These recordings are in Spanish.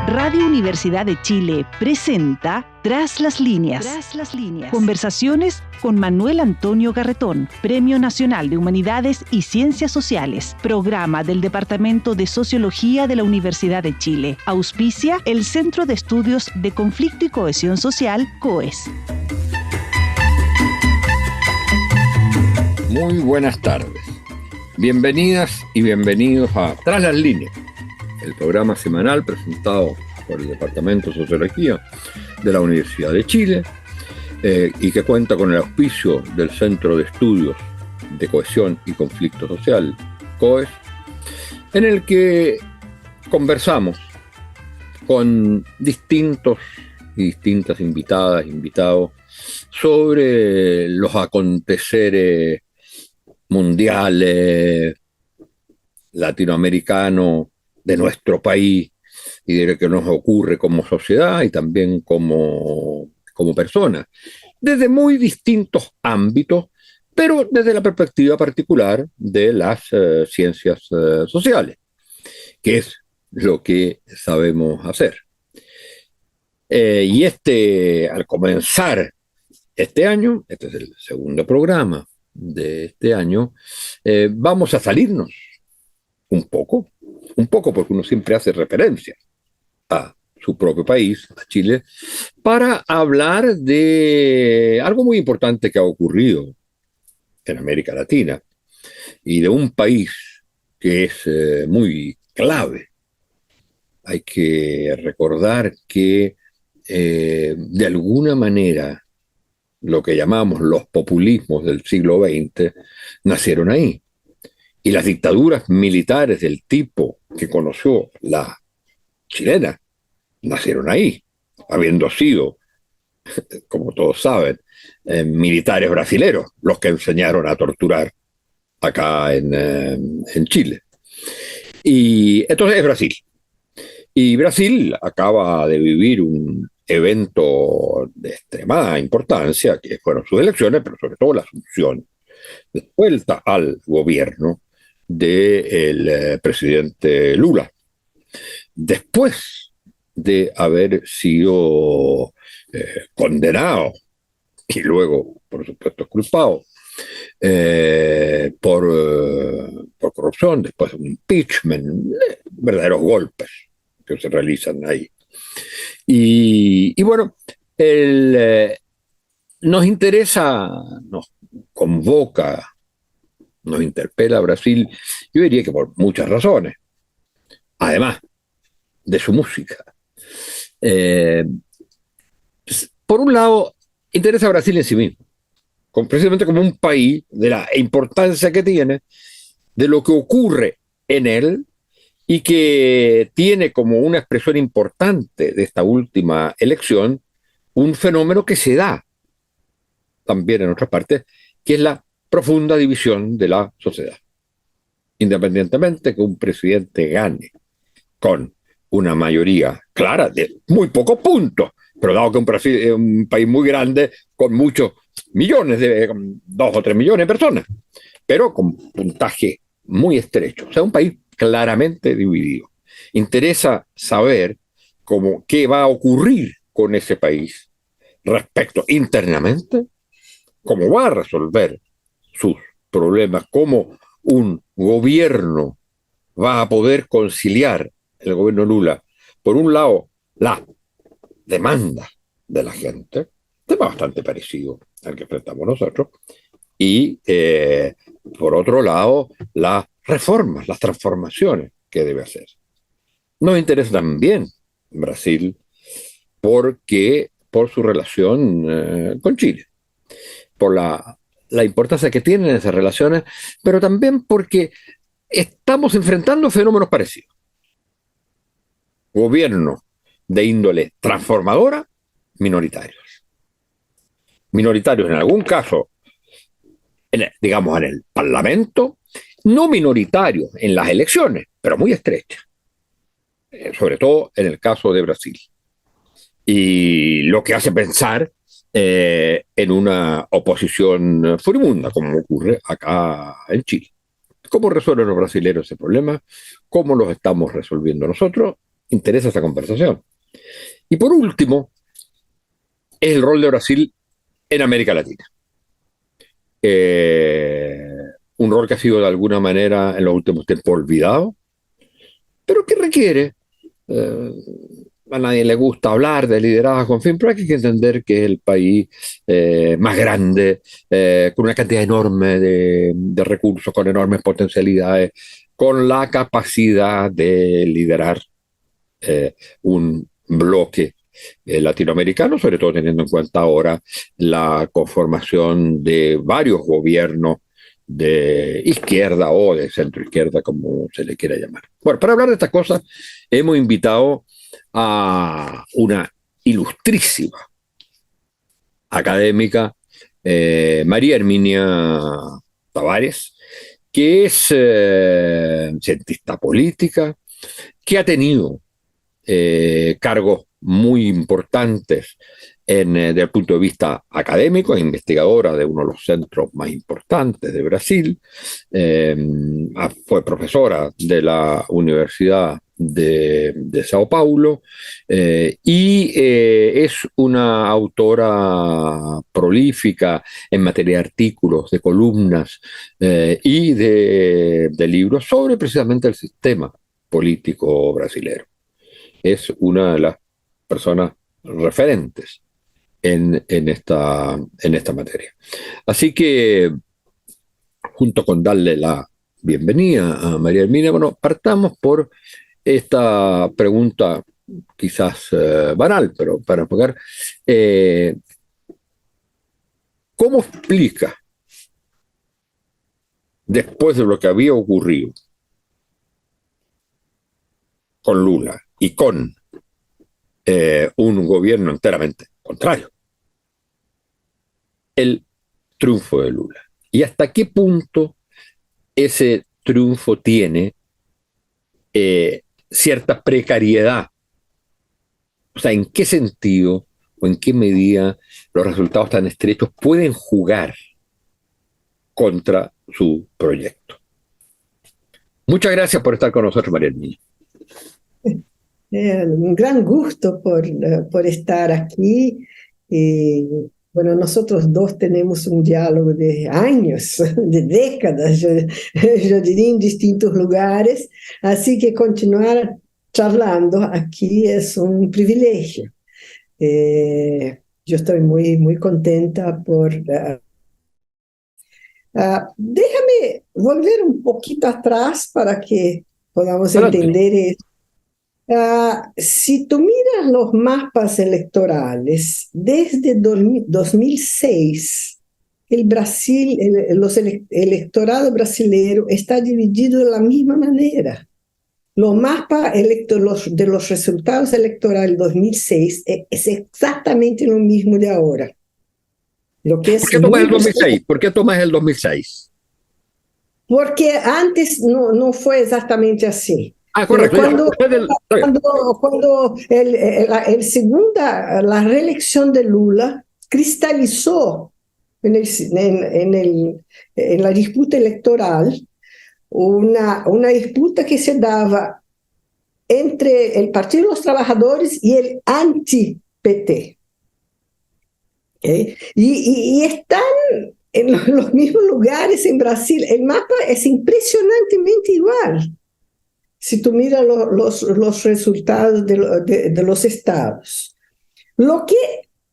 Radio Universidad de Chile presenta Tras las líneas. Conversaciones con Manuel Antonio Garretón, Premio Nacional de Humanidades y Ciencias Sociales, programa del Departamento de Sociología de la Universidad de Chile. Auspicia el Centro de Estudios de Conflicto y Cohesión Social, COES. Muy buenas tardes. Bienvenidas y bienvenidos a Tras las líneas, el programa semanal presentado por el Departamento de Sociología de la Universidad de Chile y que cuenta con el auspicio del Centro de Estudios de Cohesión y Conflicto Social, COES, en el que conversamos con distintos y distintas invitadas, invitados, sobre los aconteceres mundiales, latinoamericanos, de nuestro país y de lo que nos ocurre como sociedad y también como personas, desde muy distintos ámbitos, pero desde la perspectiva particular de las ciencias sociales, que es lo que sabemos hacer. Y al comenzar este año, este es el segundo programa de este año, vamos a salirnos un poco porque uno siempre hace referencia a su propio país, a Chile, para hablar de algo muy importante que ha ocurrido en América Latina y de un país que es muy clave. Hay que recordar que de alguna manera lo que llamamos los populismos del siglo XX nacieron ahí. Y las dictaduras militares del tipo que conoció la chilena nacieron ahí, habiendo sido, como todos saben, militares brasileros los que enseñaron a torturar acá en Chile. Y entonces es Brasil. Y Brasil acaba de vivir un evento de extremada importancia, que fueron sus elecciones, pero sobre todo la asunción de vuelta al gobierno del presidente Lula, después de haber sido condenado y luego, por supuesto, culpado por corrupción, después de un impeachment, verdaderos golpes que se realizan ahí. Y bueno, nos interesa, nos convoca, nos interpela a Brasil, yo diría que por muchas razones, además de su música. Por un lado, interesa a Brasil en sí mismo, precisamente como un país, de la importancia que tiene, de lo que ocurre en él, y que tiene como una expresión importante de esta última elección un fenómeno que se da también en otras partes, que es la profunda división de la sociedad. Independientemente que un presidente gane con una mayoría clara de muy pocos puntos, pero dado que es un país muy grande con muchos millones, 2 o 3 millones de personas, pero con puntaje muy estrecho. O sea, un país claramente dividido. Interesa saber qué va a ocurrir con ese país respecto internamente, cómo va a resolver sus problemas, cómo un gobierno va a poder conciliar, el gobierno Lula, por un lado, la demanda de la gente, tema bastante parecido al que enfrentamos nosotros, y por otro lado, las reformas, las transformaciones que debe hacer. Nos interesa también Brasil porque por su relación con Chile, por la importancia que tienen esas relaciones, pero también porque estamos enfrentando fenómenos parecidos. Gobiernos de índole transformadora, minoritarios. Minoritarios en algún caso, digamos en el Parlamento, no minoritarios en las elecciones, pero muy estrechas. Sobre todo en el caso de Brasil. Y lo que hace pensar en una oposición furibunda, como ocurre acá en Chile. ¿Cómo resuelven los brasileños ese problema? ¿Cómo los estamos resolviendo nosotros? interesa esa conversación. Y por último, es el rol de Brasil en América Latina. Un rol que ha sido de alguna manera en los últimos tiempos olvidado, pero que requiere, eh, a nadie le gusta hablar de liderazgo, en fin, pero hay que entender que es el país más grande, con una cantidad enorme de recursos, con enormes potencialidades, con la capacidad de liderar un bloque latinoamericano, sobre todo teniendo en cuenta ahora la conformación de varios gobiernos de izquierda o de centro izquierda, como se le quiera llamar. Bueno, para hablar de estas cosas, hemos invitado a una ilustrísima académica, María Herminia Tavares, que es cientista política, que ha tenido cargos muy importantes desde el punto de vista académico, es investigadora de uno de los centros más importantes de Brasil, fue profesora de la Universidad de Sao Paulo y es una autora prolífica en materia de artículos, de columnas y de libros sobre precisamente el sistema político brasilero. Es una de las personas referentes en esta materia. Así que, junto con darle la bienvenida a María Herminia, bueno, partamos por esta pregunta quizás banal, pero para enfocar, ¿cómo explica, después de lo que había ocurrido con Lula y con un gobierno enteramente contrario, el triunfo de Lula? ¿Y hasta qué punto ese triunfo tiene cierta precariedad? O sea, ¿en qué sentido o en qué medida los resultados tan estrechos pueden jugar contra su proyecto? Muchas gracias por estar con nosotros, María Herminia. Un gran gusto por estar aquí. Bueno, nosotros dos tenemos un diálogo de años, de décadas, yo diría, en distintos lugares, así que continuar charlando aquí es un privilegio. Yo estoy muy contenta déjame volver un poquito atrás para que podamos entender esto. Si tú miras los mapas electorales, desde 2006, el electorado brasileño está dividido de la misma manera. Los mapas de los resultados electorales de 2006 es exactamente lo mismo de ahora. Lo que ¿Por qué tomas el 2006? ¿Por qué tomas el 2006? Porque antes no fue exactamente así. Correcto. Cuando la reelección de Lula cristalizó en la disputa electoral una disputa que se daba entre el Partido de los Trabajadores y el anti-PT. ¿Okay? Y están en los mismos lugares en Brasil. El mapa es impresionantemente igual. Si tú miras los resultados de los estados. Lo que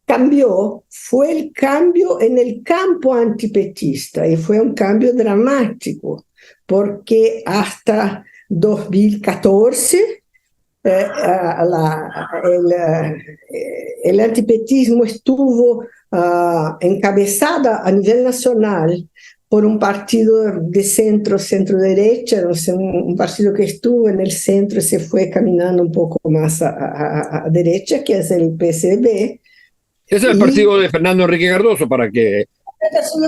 cambió fue el cambio en el campo antipetista, y fue un cambio dramático, porque hasta 2014 el antipetismo estuvo encabezada a nivel nacional por un partido de centro-derecha, un partido que estuvo en el centro y se fue caminando un poco más a derecha, que es el PSDB. Ese es el partido de Fernando Henrique Cardoso, para que...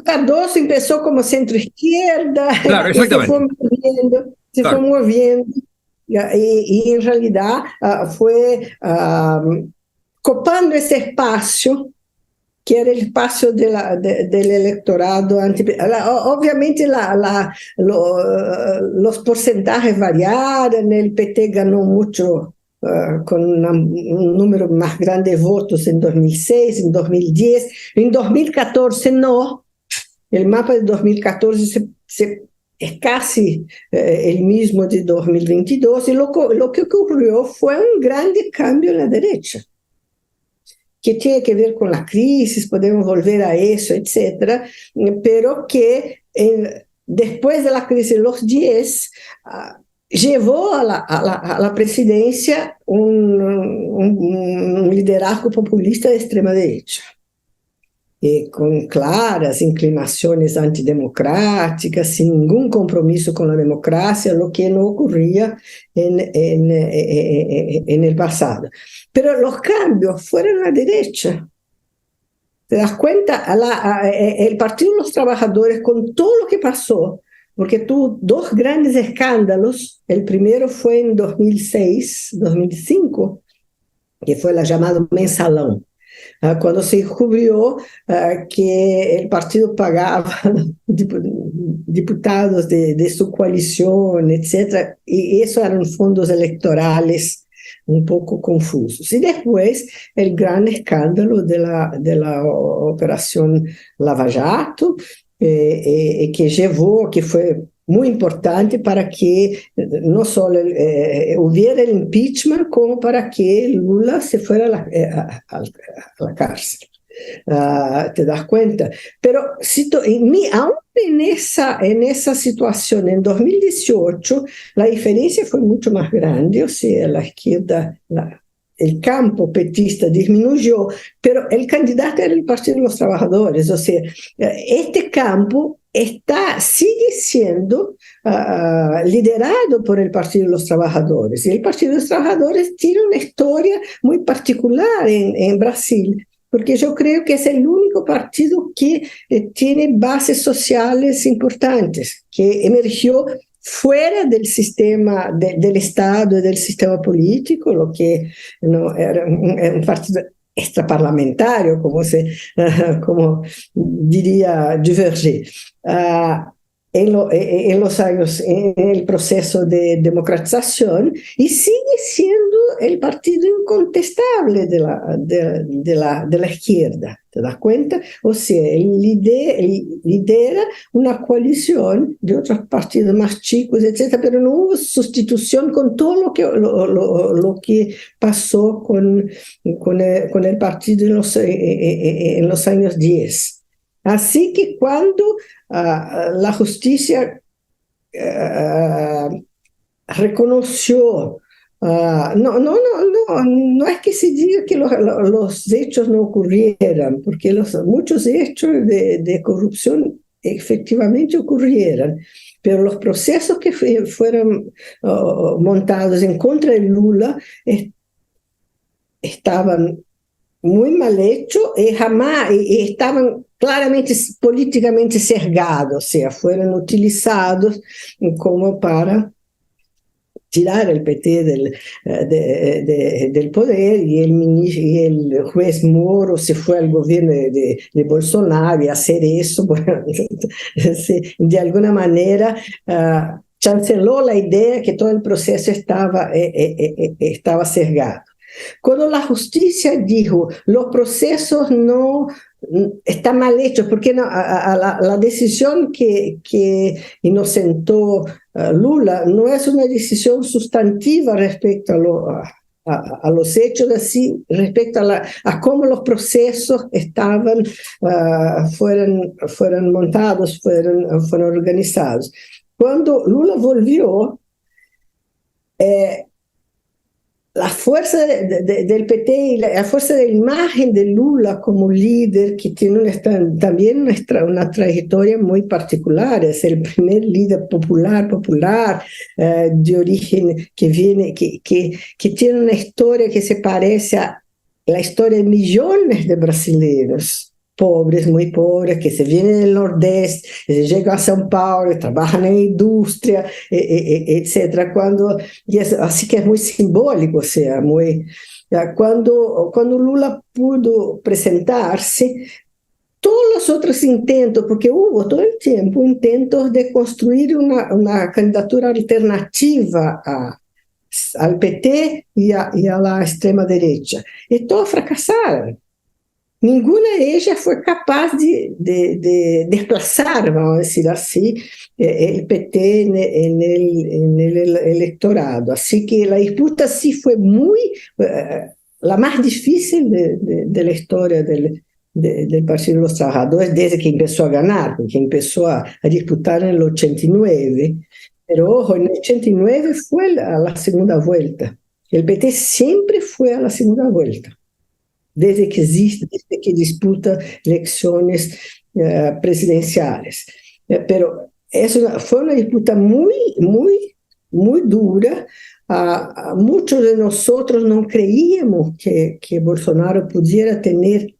Cardoso empezó como centro-izquierda, claro, exactamente. Se fue moviendo, y en realidad fue copando ese espacio que era el espacio del electorado. Obviamente los porcentajes variaron, el PT ganó mucho con un número más grande de votos en 2006, en 2010. En 2014 no. El mapa de 2014 es casi el mismo de 2022 y lo que ocurrió fue un grande cambio en la derecha, que tiene que ver con la crisis, podemos volver a eso, etcétera, pero que después de la crisis de los 10, llevó a la presidencia un liderazgo populista de extrema derecha, con claras inclinaciones antidemocráticas, sin ningún compromiso con la democracia, lo que no ocurría en el pasado. Pero los cambios fueron a la derecha. ¿Te das cuenta? El Partido de los Trabajadores, con todo lo que pasó, porque tuvo dos grandes escándalos. El primero fue en 2006, 2005, que fue la llamada Mensalão, cuando se descubrió que el partido pagaba diputados de su coalición, etc. Y eso eran fondos electorales un poco confusos. Y después el gran escándalo de la operación Lava Jato, que fue muy importante para que no solo hubiera el impeachment, como para que Lula se fuera a la cárcel. ¿Te das cuenta? Pero aún en esa situación, en 2018, la diferencia fue mucho más grande, o sea, la izquierda, el campo petista disminuyó, pero el candidato era el Partido de los Trabajadores, o sea, este campo sigue siendo liderado por el Partido de los Trabajadores, y el Partido de los Trabajadores tiene una historia muy particular en Brasil, porque yo creo que es el único partido que tiene bases sociales importantes, que emergió fuera del sistema del Estado y del sistema político, lo que no era un partido extraparlamentario, como diría Duverger. En los años, en el proceso de democratización, y sigue siendo el partido incontestable de la izquierda, ¿te das cuenta? O sea, lidera una coalición de otros partidos más chicos, etc., pero no hubo sustitución con todo lo que pasó con el partido en los años 10. Así que cuando la justicia reconoció, no es que se diga que los hechos no ocurrieran, porque muchos hechos de corrupción efectivamente ocurrieron, pero los procesos que fueron montados en contra de Lula estaban muy mal hechos y estaban claramente políticamente sesgados, o sea, fueron utilizados como para tirar el PT del poder, y el juez Moro se fue al gobierno de Bolsonaro, y hacer eso, bueno, de alguna manera chanceló la idea que todo el proceso estaba sesgado. Cuando la justicia dijo, los procesos no están mal hechos, porque la decisión que inocentó Lula no es una decisión sustantiva respecto a los hechos, así respecto a cómo los procesos fueron montados, fueron organizados. Cuando Lula volvió, la fuerza del PT y la fuerza de la imagen de Lula como líder, que tiene también una trayectoria muy particular, es el primer líder popular de origen que tiene una historia que se parece a la historia de millones de brasileños, pobres, muy pobres, que se vienen del Nordeste, llegan a São Paulo, trabajan en la industria, etc. Así que es muy simbólico, o sea, cuando Lula pudo presentarse, todos los otros intentos, porque hubo todo el tiempo intentos de construir una candidatura alternativa al PT y a la extrema derecha. Y todas fracasaron. Ninguna de ellas fue capaz de desplazar, vamos a decir así, el PT en el electorado. Así que la disputa sí fue la más difícil de la historia del Partido de los Trabajadores desde que empezó a ganar, porque empezó a disputar en el 89. Pero ojo, en el 89 fue a la segunda vuelta. El PT siempre fue a la segunda vuelta, desde que existe, desde que disputa elecciones presidenciales. Pero fue una disputa muy, muy, muy dura. Muchos de nosotros no creíamos que Bolsonaro pudiera tener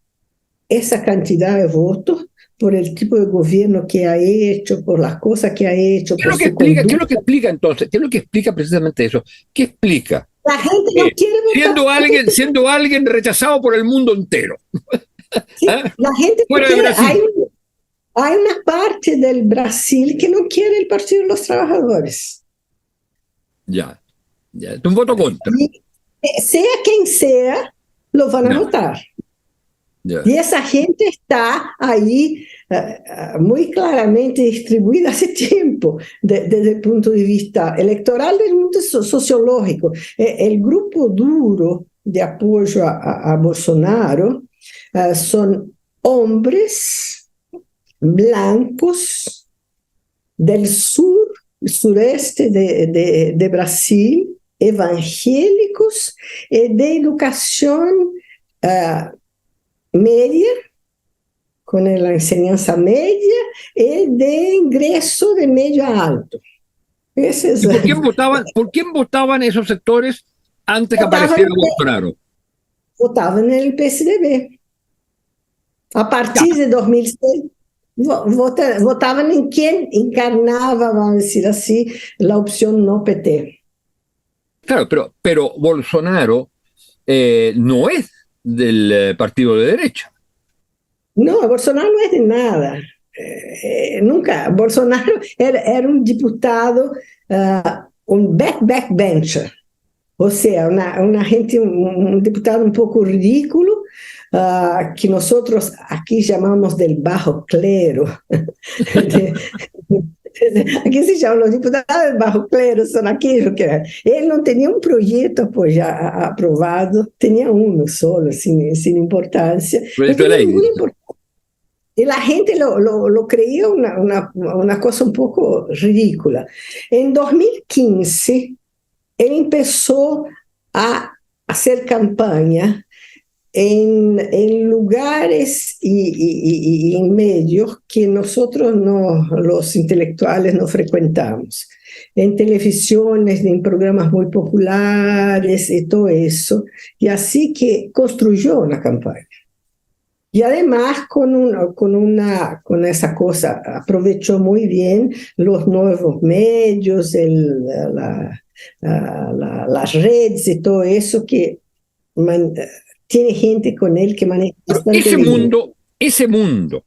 esa cantidad de votos por el tipo de gobierno que ha hecho, por las cosas que ha hecho. ¿Qué es lo que explica entonces? ¿Qué es lo que explica precisamente eso? ¿Qué explica? La gente no quiere votar. Siendo alguien rechazado por el mundo entero. Sí, la gente Fuera de Brasil. Hay una parte del Brasil que no quiere el Partido de los Trabajadores. Ya. Es un voto contra. Y sea quien sea, lo van a votar. Yeah. Y esa gente está ahí muy claramente distribuida hace tiempo desde el punto de vista electoral, desde el punto de vista sociológico. El grupo duro de apoyo a Bolsonaro son hombres blancos del sureste de Brasil, evangélicos de educación media, con la enseñanza media y de ingreso de medio a alto. ¿Y por quién votaban esos sectores antes que apareciera Bolsonaro? Votaban en el PSDB. A partir de 2006, votaban en quien encarnaba, vamos a decir así, la opción no PT. Claro, pero Bolsonaro no es del partido de derecha. No, Bolsonaro no es de nada. Nunca. Bolsonaro era un diputado, un backbencher. O sea, un diputado un poco ridículo, que nosotros aquí llamamos del bajo clero. Aquí se llaman los diputados del bajo clero, son aquellos que él no tenía un proyecto pues, ya aprobado, tenía uno solo, sin importancia. No tenía ninguna importancia. Y la gente lo creía una cosa un poco ridícula. En 2015, él empezó a hacer campaña en lugares y en medios que nosotros los intelectuales no frecuentamos, en televisiones, en programas muy populares y todo eso, y así que construyó una campaña. Y además con esa cosa aprovechó muy bien los nuevos medios, las redes y todo eso que tiene gente con él que maneja bastante ese mundo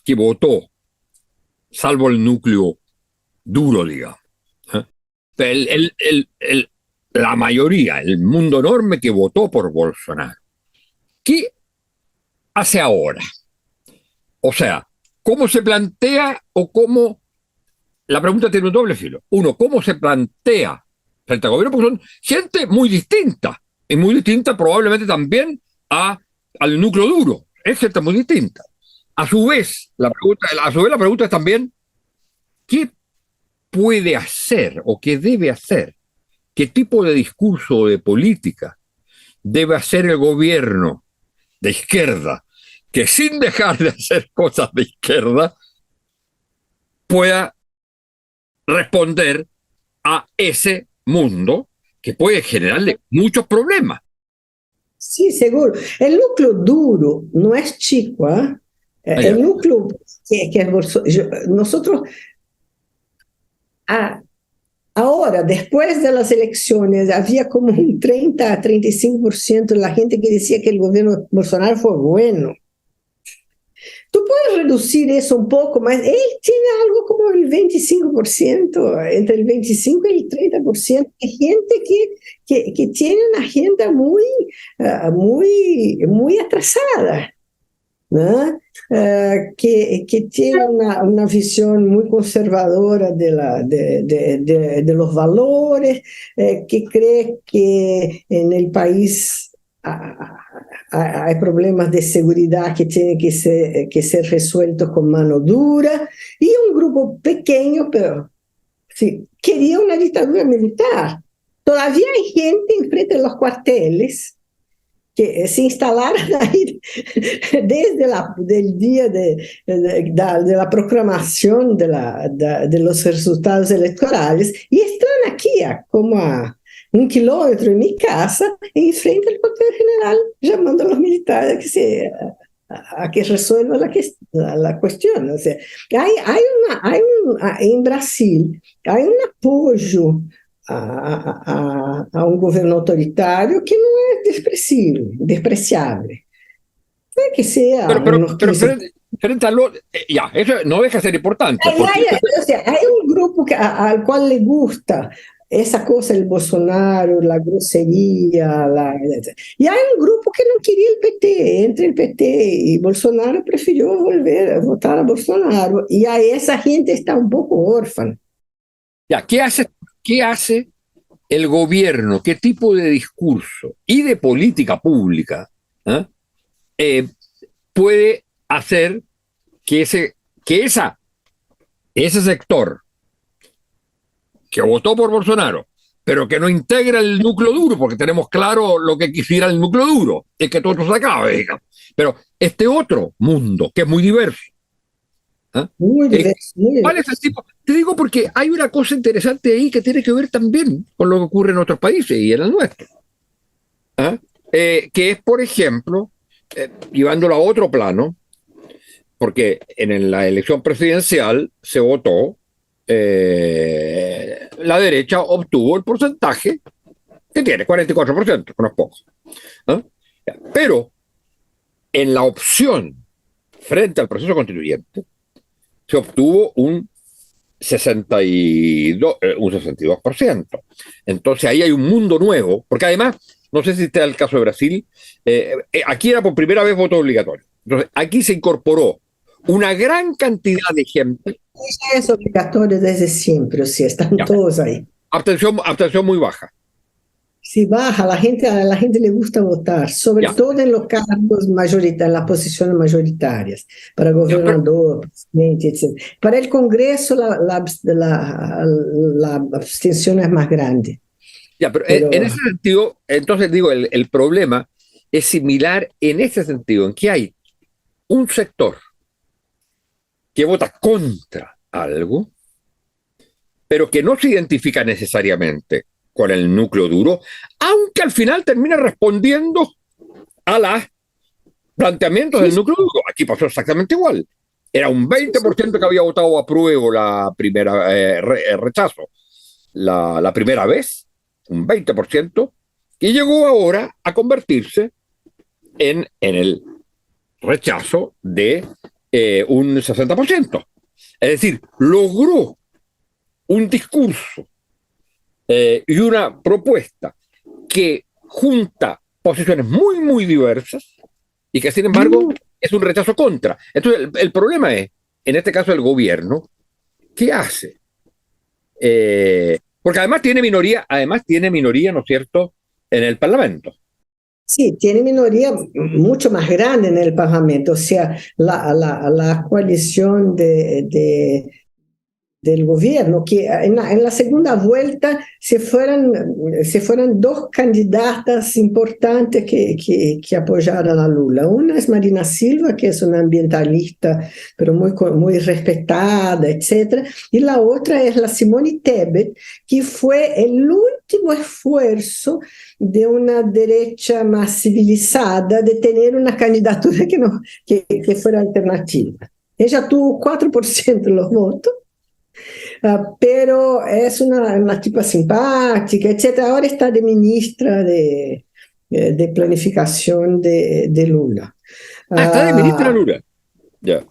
que votó, salvo el núcleo duro, digamos, la mayoría, el mundo enorme que votó por Bolsonaro, ¿qué hace ahora? O sea, ¿cómo se plantea o cómo? La pregunta tiene un doble filo. Uno, ¿cómo se plantea frente al gobierno? Porque son gente muy distinta. Y muy distinta probablemente también al núcleo duro. Es gente muy distinta. A su vez, la pregunta es también, ¿qué puede hacer o qué debe hacer? ¿Qué tipo de discurso o de política debe hacer el gobierno de izquierda que sin dejar de hacer cosas de izquierda pueda responder a ese mundo que puede generarle muchos problemas? Sí, seguro. El núcleo duro no es chico, ¿eh? El núcleo que es nosotros ahora, después de las elecciones, había como un 30 a 35% de la gente que decía que el gobierno de Bolsonaro fue bueno. Tú puedes reducir eso un poco, mas él tiene algo como el 25%, entre el 25 y el 30% de gente que tiene una agenda muy atrasada, ¿no? Que tiene una visión muy conservadora de los valores, que cree que en el país hay problemas de seguridad que tienen que ser resueltos con mano dura, y un grupo pequeño, pero sí, quería una dictadura militar. Todavía hay gente enfrente de los cuarteles que se instalaron ahí desde el día de la proclamación de los resultados electorales, y están aquí como a 1 kilómetro de mi casa, enfrente del cuartel general, llamando a los militares a que resuelvan la cuestión. O sea, en Brasil hay un apoyo a un gobierno autoritario que no es despreciable. No es que sea pero frente a ya, eso no deja de ser importante. O sea, hay un grupo al cual le gusta esa cosa, el Bolsonaro, la grosería, y hay un grupo que no quería el PT. Entre el PT y Bolsonaro prefirió volver a votar a Bolsonaro, y a esa gente está un poco órfana. Ya, ¿qué hace el gobierno? ¿Qué tipo de discurso y de política pública puede hacer que ese sector que votó por Bolsonaro, pero que no integra el núcleo duro, porque tenemos claro lo que quisiera el núcleo duro, es que todo esto se acabe, digamos. Pero este otro mundo, que es muy diverso. Muy diverso. ¿Cuál es el tipo? Te digo porque hay una cosa interesante ahí que tiene que ver también con lo que ocurre en otros países y en el nuestro. Que es, por ejemplo, llevándolo a otro plano, porque en la elección presidencial se votó, la derecha obtuvo el porcentaje que tiene, 44%, que no es poco. Pero en la opción frente al proceso constituyente se obtuvo un 62%. Entonces ahí hay un mundo nuevo, porque además, no sé si está el caso de Brasil, aquí era por primera vez voto obligatorio. Entonces aquí se incorporó una gran cantidad de gente. Es obligatorio desde siempre, o sea, están todos ahí. Abstención muy baja. Sí, baja, a la gente le gusta votar, sobre todo en los cargos mayoritarios, en las posiciones mayoritarias, para gobernador, presidente, etc. Para el Congreso la abstención es más grande. Pero en ese sentido, entonces digo, el problema es similar en ese sentido, en que hay un sector que vota contra algo, pero que no se identifica necesariamente con el núcleo duro, aunque al final termina respondiendo a los planteamientos del núcleo duro. Aquí pasó exactamente igual. Era un 20% que había votado apruebo la primera rechazo la primera vez, un 20%, y llegó ahora a convertirse en el rechazo de un 60%. Es decir, logró un discurso y una propuesta que junta posiciones muy, muy diversas y que, sin embargo, es un rechazo contra. Entonces, el problema es, en este caso, el gobierno, ¿qué hace? Porque además tiene minoría, ¿no es cierto?, en el Parlamento. Sí, tiene minoría mucho más grande en el Parlamento. O sea, la coalición del gobierno, que en la segunda vuelta se fueron dos candidatas importantes que apoyaron a Lula. Una es Marina Silva, que es una ambientalista, pero muy respetada, etc. Y la otra es la Simone Tebet, que fue el último esfuerzo de una derecha más civilizada de tener una candidatura que fuera alternativa. Ella tuvo 4% de los votos, pero es una tipa simpática, etc. Ahora está de ministra de planificación de Lula. Está de ministra Lula. Ya.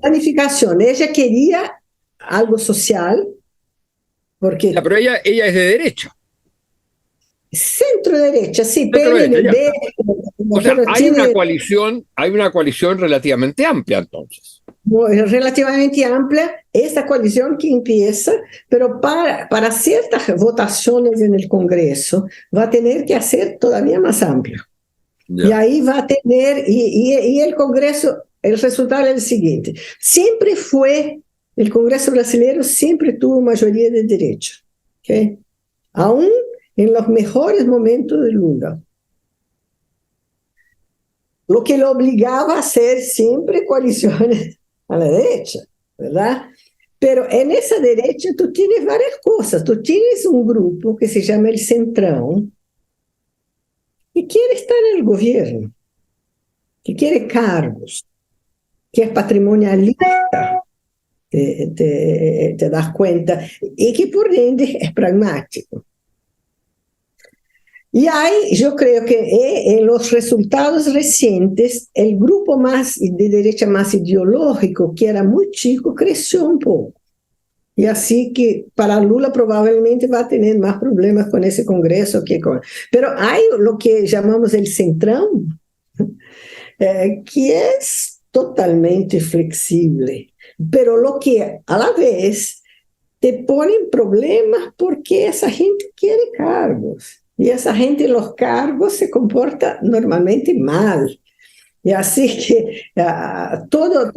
Planificación. Ella quería algo social, porque Ya, pero ella es de derecha. centro derecha, sí, Centro derecha, ya. PNDB, O sea, pero tiene hay una coalición relativamente amplia entonces. relativamente amplia esta coalición que empieza, pero para ciertas votaciones en el Congreso va a tener que hacer todavía más amplio. Y Ya. ahí va a tener, y el Congreso, el resultado es el siguiente, siempre fue, el Congreso brasileño siempre tuvo mayoría de derecha, ¿okay? Aún en los mejores momentos de Lula. Lo que lo obligaba a hacer siempre coaliciones a la derecha, ¿verdad? Pero en esa derecha tú tienes varias cosas. Tú tienes un grupo que se llama el Centrão, que quiere estar en el gobierno, que quiere cargos, que es patrimonialista, te das cuenta, y que por ende es pragmático. Y ahí yo creo que en los resultados recientes, el grupo más de derecha más ideológico, que era muy chico, creció un poco. Y así que para Lula probablemente va a tener más problemas con ese Congreso que con... Pero hay lo que llamamos el Centrão, que es totalmente flexible, pero lo que a la vez te pone en problemas porque esa gente quiere cargos. Y esa gente en los cargos se comporta normalmente mal. Y así que todo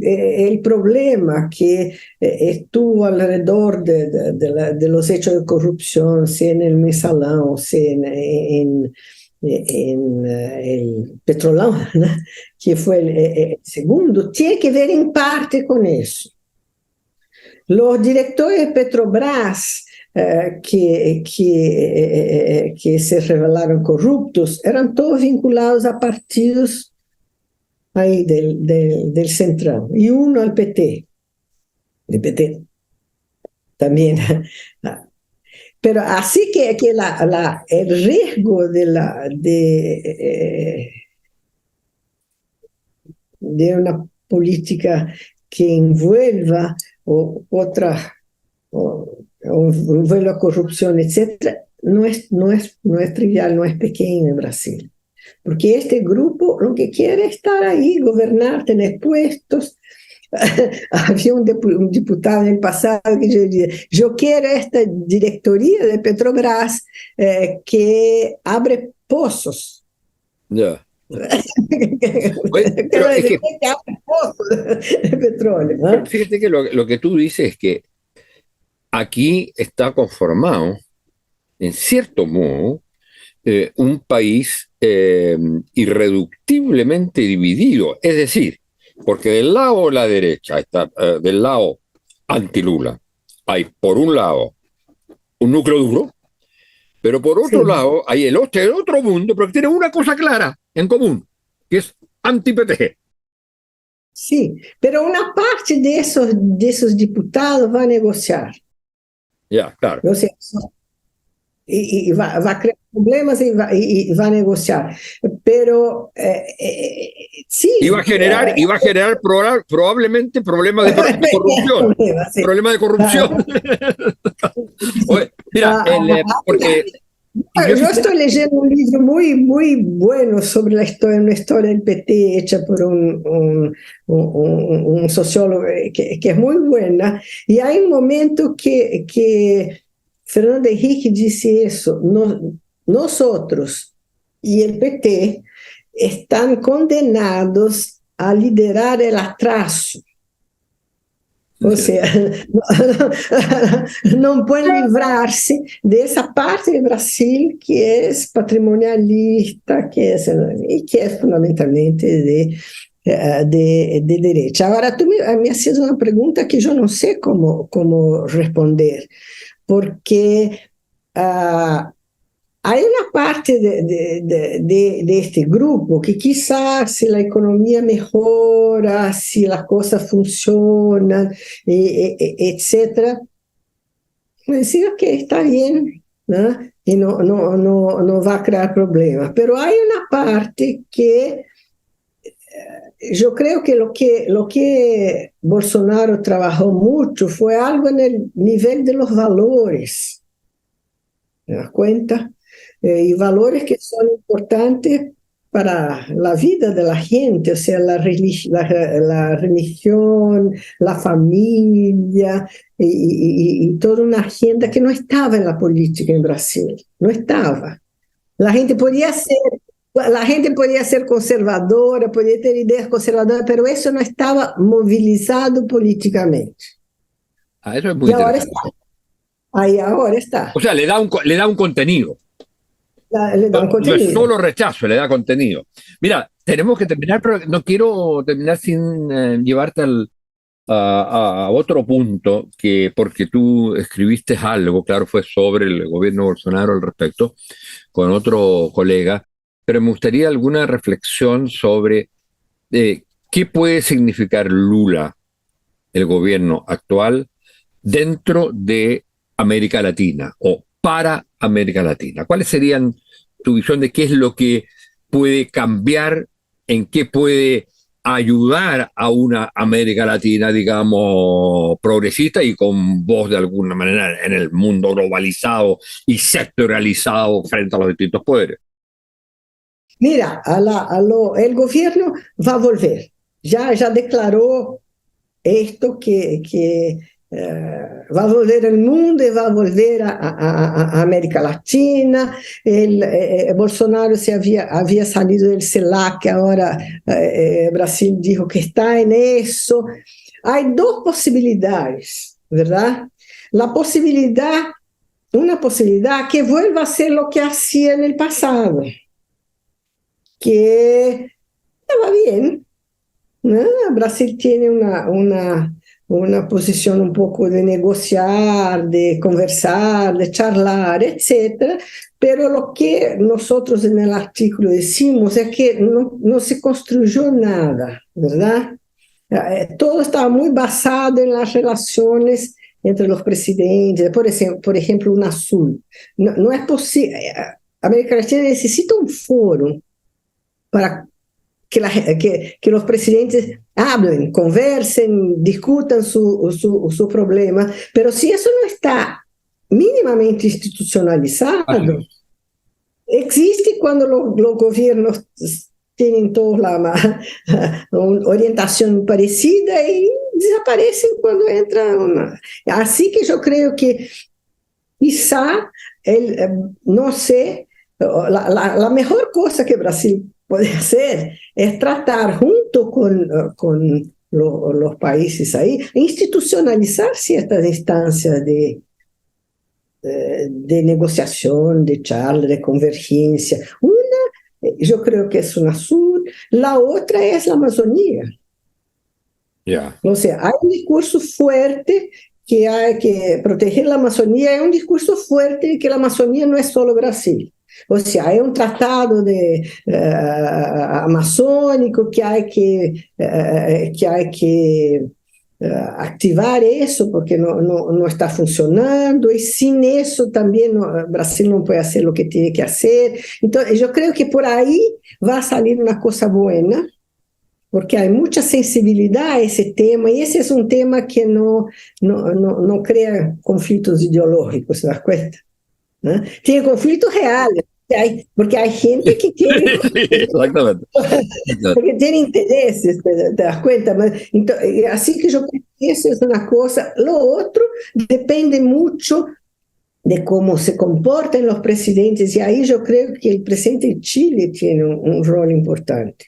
el problema que estuvo alrededor de los hechos de corrupción, sea en el Mensalão, sea en el Petrolão, ¿no? Que fue el segundo, tiene que ver en parte con eso. Los directores de Petrobras que se revelaron corruptos eran todos vinculados a partidos ahí del Centrão, y uno al PT, el PT también. Pero así que el riesgo de una política que envuelva otra, envuelva corrupción, etc., no es trivial, no es pequeño en Brasil. Porque este grupo lo que quiere es estar ahí, gobernar, tener puestos. Había un diputado en el pasado que yo decía, yo quiero esta directoría de Petrobras que abre pozos. Ya. Pero es que abre pozos de petróleo, ¿no? Fíjate que lo que tú dices es que aquí está conformado, en cierto modo, un país irreductiblemente dividido. Es decir, porque del lado de la derecha, del lado anti-Lula, hay por un lado un núcleo duro, pero por otro Sí. lado hay el otro mundo, pero que tiene una cosa clara en común, que es anti-PT. Sí, pero una parte de esos diputados va a negociar. Ya, claro. O sea, y va a crear problemas y va a negociar. Pero sí. Iba a generar probablemente problemas de corrupción. Sí. Problemas de corrupción. Oye, mira, porque yo estoy leyendo un libro muy, muy bueno sobre una historia del PT hecha por un sociólogo que es muy buena. Y hay un momento que Fernando Henrique dice eso, nosotros y el PT están condenados a liderar el atraso. O sea, no pueden librarse de esa parte de Brasil que es patrimonialista, y que es fundamentalmente de derecha. Ahora, tú me haces una pregunta que yo no sé cómo responder, porque hay una parte de este grupo que quizás si la economía mejora, si las cosas funcionan, etc., decir que está bien, ¿no? Y no va a crear problemas. Pero hay una parte que yo creo que lo que Bolsonaro trabajó mucho fue algo en el nivel de los valores, ¿te das cuenta? Y valores que son importantes para la vida de la gente, o sea, la religión, la familia y toda una agenda que no estaba en la política en Brasil, no estaba. La gente podía ser conservadora, podía tener ideas conservadoras, pero eso no estaba movilizado políticamente. Eso es muy interesante. Ahora está. O sea, le da un contenido. Le da un contenido. No es solo rechazo, le da contenido. Mira, tenemos que terminar, pero no quiero terminar sin llevarte a otro punto, porque tú escribiste algo, claro, fue sobre el gobierno de Bolsonaro al respecto, con otro colega, pero me gustaría alguna reflexión sobre qué puede significar Lula, el gobierno actual, dentro de América Latina o para América Latina. ¿Cuáles serían tu visión de qué es lo que puede cambiar, en qué puede ayudar a una América Latina, digamos, progresista y con voz de alguna manera en el mundo globalizado y sectorializado frente a los distintos poderes? Mira, el gobierno va a volver. Ya declaró esto que va a volver el mundo y va a volver a América Latina. Bolsonaro había salido del CELAC, ahora Brasil dijo que está en eso. Hay dos posibilidades, ¿verdad? Una posibilidad que vuelva a ser lo que hacía en el pasado, que estaba bien, ¿no? Brasil tiene una posición un poco de negociar, de conversar, de charlar, etc. Pero lo que nosotros en el artículo decimos es que no se construyó nada, ¿verdad? Todo estaba muy basado en las relaciones entre los presidentes. Por ejemplo, UNASUR. No es posible. América Latina necesita un foro para que los presidentes hablen, conversen, discutan su problema, pero si eso no está mínimamente institucionalizado, existe cuando los gobiernos tienen toda una orientación parecida y desaparecen cuando entra una. Así que yo creo que quizá, no sé, la mejor cosa que Brasil puede hacer es tratar junto con los países ahí, institucionalizar ciertas instancias de negociación, de charla, de convergencia. Una, yo creo que es UNASUR, la otra es la Amazonía. Yeah. O sea, hay un discurso fuerte que hay que proteger la Amazonía, hay un discurso fuerte de que la Amazonía no es solo Brasil. O sea, hay un tratado amazónico que hay que activar eso porque no está funcionando, y sin eso también Brasil no puede hacer lo que tiene que hacer. Entonces, yo creo que por ahí va a salir una cosa buena, porque hay mucha sensibilidad a ese tema, y ese es un tema que no crea conflictos ideológicos, ¿se das cuenta? ¿No? Tiene conflictos reales, porque hay gente que tiene, Exactamente. porque tiene intereses, ¿te das cuenta? Entonces, así que yo creo que eso es una cosa. Lo otro depende mucho de cómo se comportan los presidentes, y ahí yo creo que el presidente de Chile tiene un rol importante.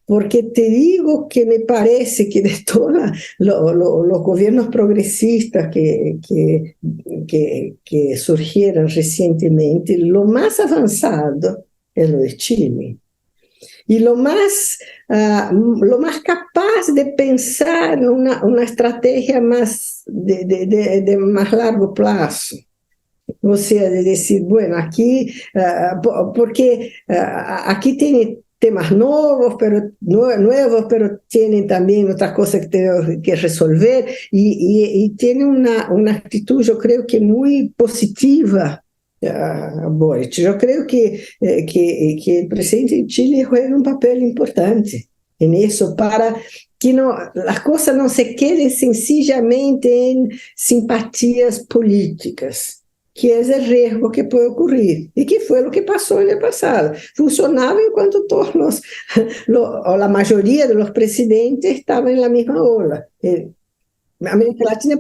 Porque te digo que me parece que de todos los gobiernos progresistas que surgieron recientemente, lo más avanzado es lo de Chile. Y lo más capaz de pensar una estrategia más de más largo plazo. O sea, de decir, bueno, aquí, porque aquí tiene temas nuevos, pero tienen también otras cosas que tengo que resolver, y tiene una actitud, yo creo que muy positiva, Boric. Yo creo que el presidente de Chile juega un papel importante. en eso para que las cosas no se queden sencillamente en simpatías políticas, que es el riesgo que puede ocurrir, y que fue lo que pasó en el pasado. Funcionaba enquanto todos o la mayoría de los presidentes estaban en la misma ola. América Latina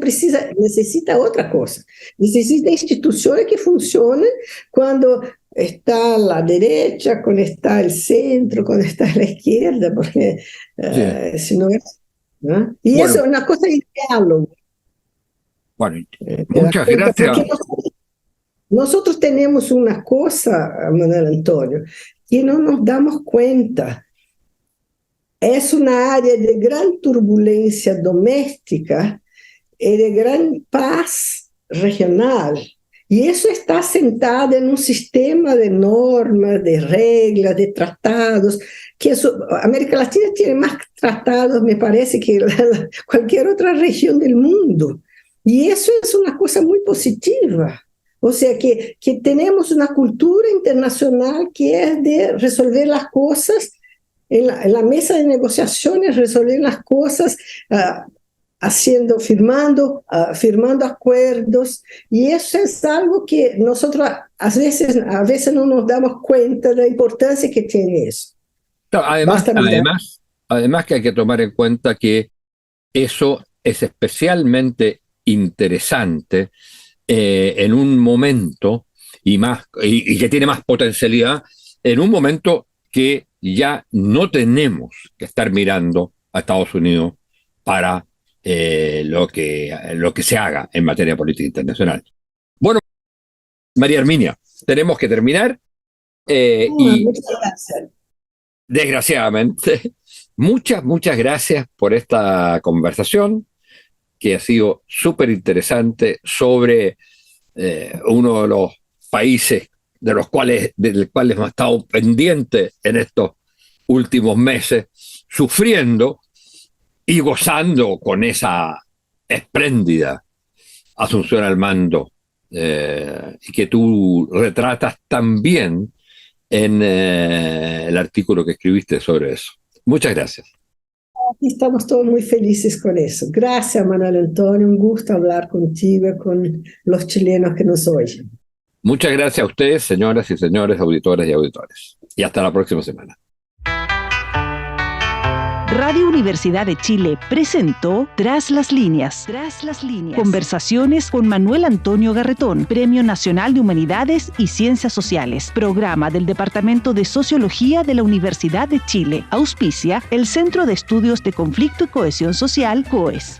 necesita otra cosa, necesita instituciones que funcionen cuando está la derecha, cuando está el centro, cuando está la izquierda, porque si no es... ¿no? Y bueno, eso es una cosa de diálogo. Bueno, muchas gracias. Nosotros tenemos una cosa, Manuel Antonio, que no nos damos cuenta. Es una área de gran turbulencia doméstica y de gran paz regional. Y eso está sentado en un sistema de normas, de reglas, de tratados, que América Latina tiene más tratados, me parece, que cualquier otra región del mundo. Y eso es una cosa muy positiva. O sea, que tenemos una cultura internacional que es de resolver las cosas en la mesa de negociaciones, resolver las cosas firmando acuerdos, y eso es algo que nosotros a veces no nos damos cuenta de la importancia que tiene eso. No, además que hay que tomar en cuenta que eso es especialmente interesante en un momento y que tiene más potencialidad en un momento que ya no tenemos que estar mirando a Estados Unidos para lo que se haga en materia política internacional. Bueno, María Herminia, tenemos que terminar y muchas gracias. Desgraciadamente, muchas gracias por esta conversación que ha sido súper interesante sobre uno de los países del cual hemos estado pendientes en estos últimos meses, sufriendo y gozando con esa espléndida Asunción al mando y que tú retratas tan bien en el artículo que escribiste sobre eso. Muchas gracias. Estamos todos muy felices con eso. Gracias, Manuel Antonio. Un gusto hablar contigo y con los chilenos que nos oyen. Muchas gracias a ustedes, señoras y señores, auditoras y auditores. Y hasta la próxima semana. Radio Universidad de Chile presentó Tras las Líneas. Conversaciones con Manuel Antonio Garretón, Premio Nacional de Humanidades y Ciencias Sociales. Programa del Departamento de Sociología de la Universidad de Chile. Auspicia el Centro de Estudios de Conflicto y Cohesión Social, COES.